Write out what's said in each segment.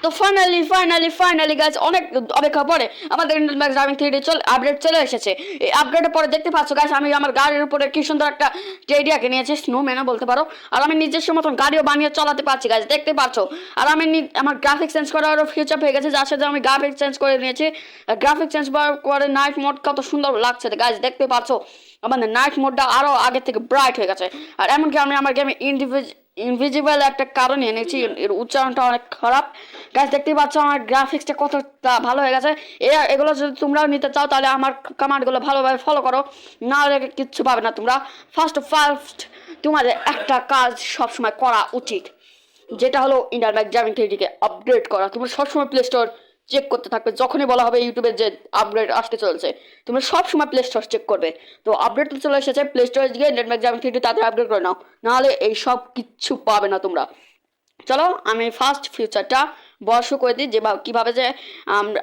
তো finally guys, অনেক অপেক্ষা পরে আমাদের Intel max driving 3D update চলে এসেছে। এই আপডেটের পরে দেখতে পাচ্ছ গাইস, আমি আমার গাড়ির উপরে কি সুন্দর একটা টেডিয়াকে নিয়েছি, স্নোম্যানও বলতে পারো। আর আমি নিজস্ব মতন গাড়িও বানিয়ে চালাতে পারছি গাইস, দেখতে পাচ্ছ। আর আমি আমার গ্রাফিক্স চেঞ্জ করারও ফিউচার হয়ে গেছে, যার সাথে আমি গ্রাফিক্স চেঞ্জ করে নিয়েছি। গ্রাফিক্স চেঞ্জ করে নাইট মোড কত সুন্দর লাগছে গাইস, দেখতে পাচ্ছ। আমাদের নাইট মোডটা আরো আগের থেকে ব্রাইট হয়ে গেছে। আর এমনকি আমি আমার গেমে ইনভিজিবল একটা কারণ এনেছি, এর উচ্চারণটা অনেক খারাপ গাইস, দেখতেই পাচ্ছ আমার গ্রাফিক্সটা কতটা ভালো হয়ে গেছে। এগুলো যদি তোমরাও নিতে চাও তাহলে আমার কমান্ডগুলো ভালোভাবে ফলো করো, না হলে কিচ্ছু পাবে না তোমরা। ফার্স্ট তোমাদের একটা কাজ সবসময় করা উচিত, যেটা হলো Intel max driving 3D upgrade করা। তোমরা সবসময় প্লে স্টোর চেক করতে থাকবে, যখনই বলা হবে ইউটিউবে যে আপগ্রেড আসতে চলেছে তোমরা সবসময় প্লে স্টোর চেক করবে। তো আপডেট তো চলে এসেছে, প্লে স্টোরে গিয়ে ইন্টেল ম্যাক্স ড্রাইভিং 3D তাড়াতাড়ি আপগ্রেড করে নাও, নাহলে এই সব কিচ্ছু পাবে না তোমরা। চলো আমি ফার্স্ট ফিউচারটা বর্ষ করে দিই, যে কীভাবে যে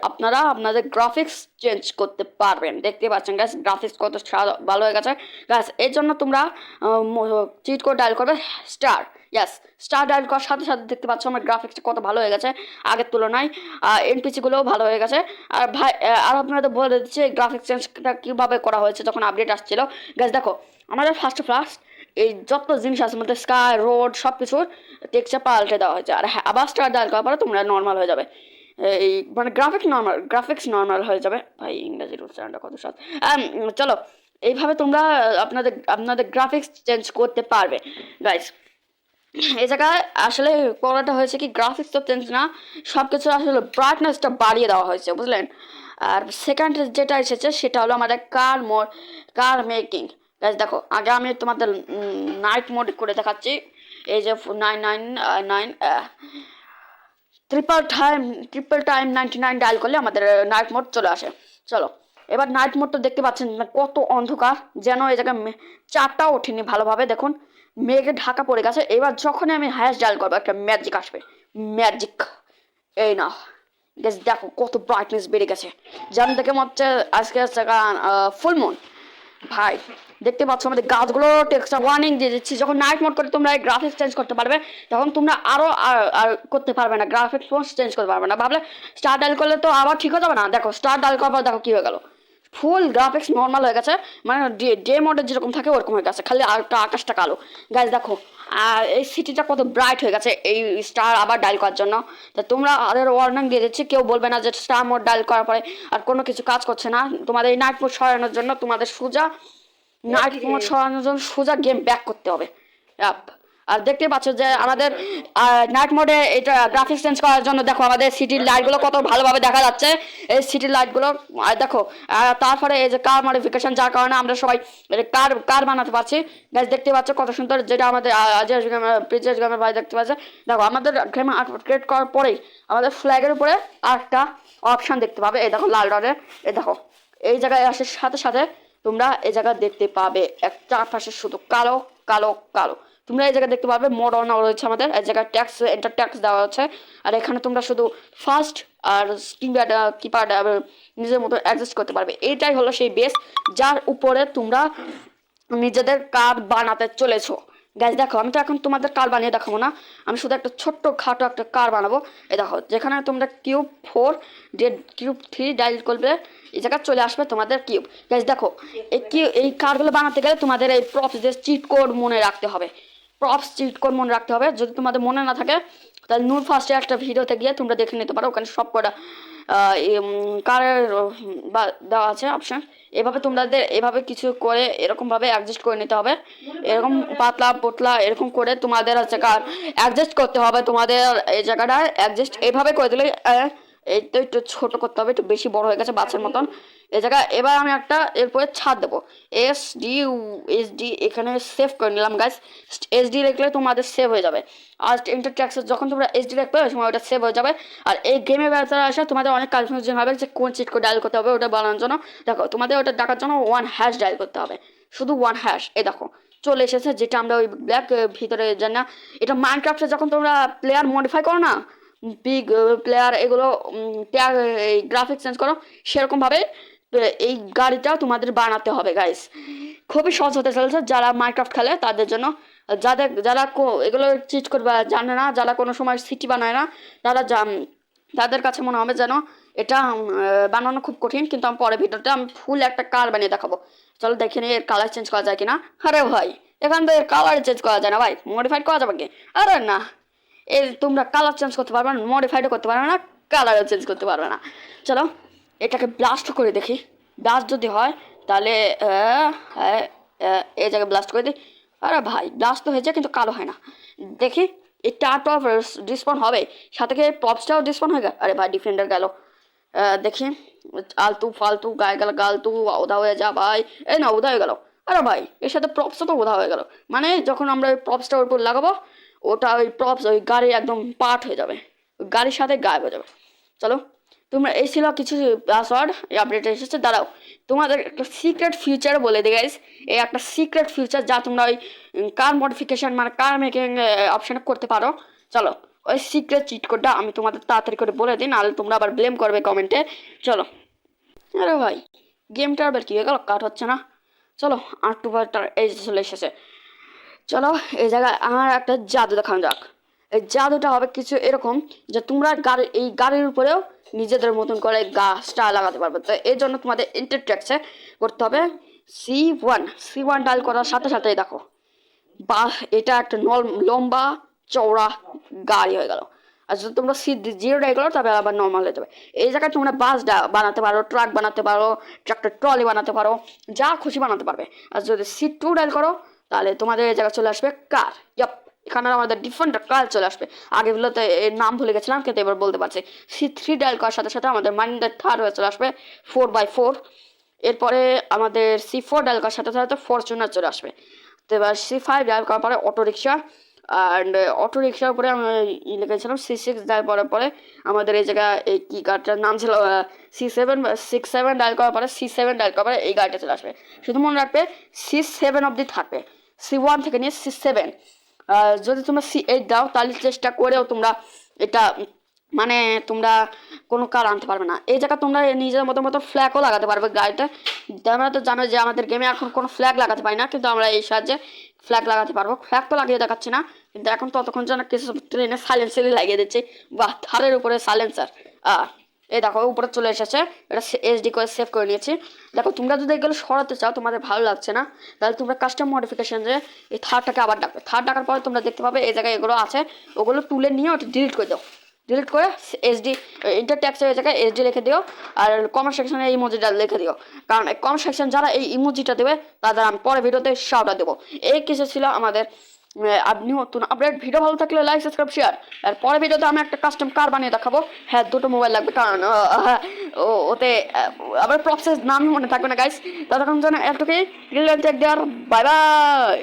আপনারা আপনাদের গ্রাফিক্স চেঞ্জ করতে পারবেন। দেখতে পাচ্ছেন গ্যাস, গ্রাফিক্স কত ভালো হয়ে গেছে গ্যাস। এর জন্য তোমরা চিট কোড ডায়াল করবে স্টার। ইয়াস, স্টার ডায়াল করার সাথে সাথে দেখতে পাচ্ছ আমার গ্রাফিক্সটা কত ভালো হয়ে গেছে আগের তুলনায়। এনপিসিগুলোও ভালো হয়ে গেছে। আর ভাই, আর আপনাদের বলে দিচ্ছে গ্রাফিক্স চেঞ্জটা কীভাবে করা হয়েছে যখন আপডেট আসছিল গ্যাস। দেখো আমাদের ফার্স্ট এই যত জিনিস আছে মধ্যে স্কাই রোড সব কিছুর টেক্সচার পাল্টে দেওয়া হয়েছে। আর হ্যাঁ, আবার স্টার ডায়াল করার পরে তোমরা নর্মাল হয়ে যাবে, এই মানে গ্রাফিক্স নর্মাল হয়ে যাবে। ভাই ইংরেজির উচ্চারণটা কত সৎ। চলো এইভাবে তোমরা আপনাদের গ্রাফিক্স চেঞ্জ করতে পারবে গাইস। এই জায়গায় আসলে করাটা হয়েছে কি, গ্রাফিক্স তো চেঞ্জ না, সব কিছু আসলে ব্রাইটনেসটা বাড়িয়ে দেওয়া হয়েছে, বুঝলেন। আর সেকেন্ড যেটা এসেছে সেটা হলো আমাদের কার মেকিং গাইস। দেখো আগে আমি তোমাদের নাইট মোড করে দেখাচ্ছি। এই যে 999 ট্রিপল টাইম 99 ডায়াল করলে আমাদের নাইট মোড চলে আসে। চলো এবার নাইট মোড তো দেখতে পাচ্ছেন কত অন্ধকার, যেন এই জায়গায় চারটাও ওঠেনি ভালোভাবে। দেখুন মেঘে ঢাকা পড়ে গেছে। এবার যখনই আমি হ্যাশ ডায়াল করবো একটা ম্যাজিক আসবে, ম্যাজিক। এই না গ্যাস, দেখো কত ব্রাইটনেস বেড়ে গেছে, যেন দেখে মনে হচ্ছে আজকে হচ্ছে ফুল মুন। ভাই দেখতে পাচ্ছ আমাদের গাছগুলো টেক্সচার ওয়ার্নিং দিয়ে দিচ্ছি। যখন নাইট মোড করে তোমরা গ্রাফিক্স চেঞ্জ করতে পারবে, তখন তোমরা আরও আর করতে পারবে না, গ্রাফিক্স চেঞ্জ করতে পারবে না। ভাবলে স্টার ডায়াল করলে তো আবার ঠিক হয়ে যাবে না। দেখো স্টার ডায়াল করার পর দেখো কী হয়ে গেল, ফুল গ্রাফিক্স নর্মাল হয়ে গেছে, মানে ডে মোডে যেরকম থাকে ওরকম হয়ে গেছে, খালি আর আকাশটা কালো গাছ। দেখো আর এই সিটিটা কত ব্রাইট হয়ে গেছে এই স্টার আবার ডায়াল করার জন্য। তা তোমরা আদের ওয়ার্নিং দিয়ে দিচ্ছি, কেউ বলবে না যে স্টার মোড ডায়াল করার পরে আর কোনো কিছু কাজ করছে না। তোমাদের এই নাইট মোড সরানোর জন্য তোমাদের সোজা নাইট মোড সরানোর জন্য সোজা গেম ব্যাক করতে হবে। আর দেখতে পাচ্ছ যে আমাদের নাইট মোডে এটা গ্রাফিক্স চেঞ্জ করার জন্য দেখো আমাদের সিটির লাইটগুলো কত ভালোভাবে দেখা যাচ্ছে, এই সিটির লাইটগুলো। আর দেখো তারপরে এই যে কার মডিফিকেশন, যার কারণে আমরা সবাই কার বানাতে পারছি গাছ। দেখতে পাচ্ছ কত সুন্দর, যেটা আমাদের প্রিভিয়াস গেমের ভাই দেখতে পাচ্ছে। দেখো আমাদের গেম আপগ্রেড করার পরেই আমাদের ফ্ল্যাগের উপরে আরেকটা অপশান দেখতে পাবে, এই দেখো লাল রঙের। এই দেখো এই জায়গায় আসার সাথে সাথে তোমরা এই জায়গায় দেখতে পাবে একটা চারপাশে শুধু কালো কালো কালো। তোমরা এই জায়গায় দেখতে পাবে মোড অন রয়েছে আমাদের, এই জায়গায় ট্যাক্স দেওয়া হচ্ছে। আর এখানে তোমরা শুধু ফার্স্ট আর কিপ্যাড নিজের মতো অ্যাডজাস্ট করতে পারবে। এটাই হলো সেই বেস যার উপরে তোমরা নিজেদের কার বানাতে চলেছো গাইজ। দেখো আমি তো এখন তোমাদের কার বানিয়ে দেখাবো না, আমি শুধু একটা ছোট্ট খাটো একটা কার বানাবো। এই দেখো যেখানে তোমরা কিউব 4 কিউব 3 ডায়াল করবে, এই জায়গায় চলে আসবে তোমাদের কিউব গাইজ। দেখো এই কারগুলো বানাতে গেলে তোমাদের এই প্রপসদের চিট কোড মনে রাখতে হবে, চিট কোড মনে রাখতে হবে। যদি তোমাদের মনে না থাকে তাহলে নূর ফার্স্টে একটা ভিডিওতে গিয়ে তোমরা দেখে নিতে পারো, ওখানে সব কটা কারের দেওয়া আছে অপশান। এভাবে তোমাদের এভাবে কিছু করে এরকমভাবে অ্যাডজাস্ট করে নিতে হবে, এরকম পাতলা পোতলা এরকম করে তোমাদের হচ্ছে কার অ্যাডজাস্ট করতে হবে। তোমাদের এই জায়গাটা অ্যাডজাস্ট এইভাবে করে দিলে, এই তো একটু ছোটো করতে হবে, একটু বেশি বড় হয়ে গেছে বাচ্চার মতন এই জায়গায়। এবার আমি একটা এরপরে ছাড় দেবো SD এখানে সেভ করে নিলাম গাইস। SD লিখলে তোমাদের সেভ হয়ে যাবে। আর ইন্টারট্যাক্সে যখন তোমরা SD লিখবে ওই সময় ওটা সেভ হয়ে যাবে। আর এই গেমের ব্যাপারে আসে তোমাদের অনেক কনফিউশন হবে যে কোন চিট কোড ডায়াল করতে হবে ওটা বানানোর জন্য। দেখো তোমাদের ওটা দেখার জন্য 1 হ্যাশ ডায়াল করতে হবে, শুধু 1 হ্যাশ। এই দেখো চলে এসেছে, যেটা আমরা ওই ব্ল্যাক ভিতরে জানি না। এটা মাইনক্রাফটে যখন তোমরা প্লেয়ার মডিফাই করো না, বিগ প্লেয়ার এগুলো এই গ্রাফিক্স চেঞ্জ করো, সেরকমভাবে এই গাড়িটাও তোমাদের বানাতে হবে গাইস। খুবই সহজ হতে চলেছে যারা মাইনক্রাফট খেলে তাদের জন্য। যারা এগুলো চিট করবে জানে না, যারা কোনো সময় সিটি বানায় না, তারা তাদের কাছে মনে হবে যেন এটা বানানো খুব কঠিন, কিন্তু আমি পরে ভিডিওতে আমি ফুল একটা কার বানিয়ে দেখাবো। চলো দেখে নিই এর কালার চেঞ্জ করা যায় কিনা। আরে ভাই এখান তো এর কালার চেঞ্জ করা যায় না ভাই, মডিফাইড করা যাবে কি? আরে না, এই তোমরা কালার চেঞ্জ করতে পারবে না, মডিফাইডও করতে পারবে না, কালারও চেঞ্জ করতে পারবে না। চলো এটাকে ব্লাস্ট করে দেখি। ব্লাস্ট যদি হয় তাহলে এই জায়গায় ব্লাস্ট করে দিই। আরে ভাই ব্লাস্ট তো হয়েছে কিন্তু কালো হয় না। দেখি এটা টপ ডিসপাউন হবে, সাথে কি প্রপসটাও ডিসপাউন হয়ে গেল। আরে ভাই ডিফেন্ডার গেল। দেখি আলতু ফালতু গায়ে গেল গালতু, ওদা হয়ে যা ভাই। এই না ওদা হয়ে গেল। আরে ভাই এর সাথে প্রপসটা তো ওদা হয়ে গেল, মানে যখন আমরা ওই প্রপসটার উপর লাগাবো ওটা ওই প্রপস ওই গাড়ি একদম পার্ট হয়ে যাবে, ওই গাড়ির সাথে গায়েব হয়ে যাবে। চলো তোমরা এই ছিল কিছু পাসওয়ার্ড আপডেট এসেছে। দাঁড়াও তোমাদের একটা সিক্রেট ফিউচার বলে দিই গাইস। এই একটা সিক্রেট ফিউচার যা তোমরা ওই কার মডিফিকেশন মানে কার মেকিং অপশানে করতে পারো। চলো ওই সিক্রেট চিট কোডটা আমি তোমাদের তাড়াতাড়ি করে বলে দিই, নাহলে তোমরা আবার ব্লেম করবে কমেন্টে। চলো। আরে ভাই গেমটা আবার কী হয়ে গেল, কাট হচ্ছে না। চলো আর টু পার্টার এই চলে এসেছে। চলো এই জায়গায় আমার একটা জাদু দেখানো যাক। এই জাদুটা হবে কিছু এরকম যে তোমরা এই গাড়ির উপরেও নিজেদের মতন করে গাছটা লাগাতে পারবে। তো এর জন্য তোমাদের ইন্টারট্যাক্সে করতে হবে C1 ডায়াল করার সাথে সাথেই দেখো বা এটা একটা লম্বা চওড়া গাড়ি হয়ে গেল। আর যদি তোমরা C0 ডায়াল করো তবে আবার নর্মাল হয়ে যাবে। এই জায়গায় তোমরা বাস বানাতে পারো, ট্রাক বানাতে পারো, ট্রাক্টর ট্রলি বানাতে পারো, যা খুশি বানাতে পারবে। আর যদি C2 ডায়াল করো তাহলে তোমাদের এই জায়গায় চলে আসবে কার। এখানে আমাদের ডিফারেন্ট কার চলে আসবে। আগেগুলোতে এর নাম ভুলে গেছিলাম কিন্তু এবার বলতে পারছি। C3 ডায়াল করার সাথে সাথে আমাদের মাইন্ডের থার হয়ে চলে আসবে 4x4। এরপরে আমাদের C4 ডায়াল করার সাথে সাথে ফরচুনার চলে আসবে। তো এবার C5 ডায়াল করার পরে অটো রিক্সা, অ্যান্ড অটো রিক্সার উপরে আমরা লিখেছিলাম C6 ডায়াল করার পরে আমাদের এই জায়গায় এই কী গাড়িটার নাম ছিল C7 ডায়াল করার পরে C7 ডায়াল করার পরে এই গাড়িটা চলে আসবে। শুধু মনে রাখবে C7 অবধি থাকবে, C1 থেকে নিয়ে C7। যদি তোমরা C8 দাও তাহলে চেষ্টা করেও তোমরা এটা মানে তোমরা কোনো কার আনতে পারবে না। এই জায়গায় তোমরা নিজের মতো ফ্ল্যাগও লাগাতে পারবে গাড়িতে। তোমরা তো জানো যে আমাদের গেমে এখন কোনো ফ্ল্যাগ লাগাতে পারি না, কিন্তু আমরা এই সাহায্যে ফ্ল্যাগ লাগাতে পারবো। ফ্ল্যাগ তো লাগিয়ে দেখাচ্ছি না, কিন্তু এখন ততক্ষণ যেন কিছু ট্রেনে সাইলেন্সারই লাগিয়ে দিচ্ছি। বাহ থারের উপরে সাইলেন্সার। এই দেখো উপরে চলে এসেছে, এটা SD করে সেভ করে নিয়েছি। দেখো তোমরা যদি এগুলো সরাতে চাও তোমাদের ভালো লাগছে না তাহলে তোমরা কাস্টম মডিফিকেশন যে এই থারটাকে আবার ডাকবে। থার ডাকার পরে তোমরা দেখতে পাবে এই জায়গায় এগুলো আছে, ওগুলো তুলে নিয়ে ওটা ডিলিট করে দাও। ডিলিট করে SD ইন্টারট্যাক্সের জায়গায় SD লিখে দিও, আর কমেন্ট সেকশনে এই ইমোজিটা লিখে দিও, কারণ এই কমেন্ট সেকশন যারা এই ইমোজিটা দেবে তাদের আমি পরে ভিডিওতে শাউট দেবো। এই কিছু ছিল আমাদের আপনি নতুন আপডেট। ভিডিও ভালো থাকলে লাইক সাবস্ক্রাইব শেয়ার। আর পরে ভিডিওতে আমি একটা কাস্টম কার বানিয়ে দেখাবো। হ্যাঁ দুটো মোবাইল লাগবে, কারণ ওতে আবার প্রসেস নাম মনে থাকবে না গাইস। ততক্ষণ যেন একটুকুই বাই বাই।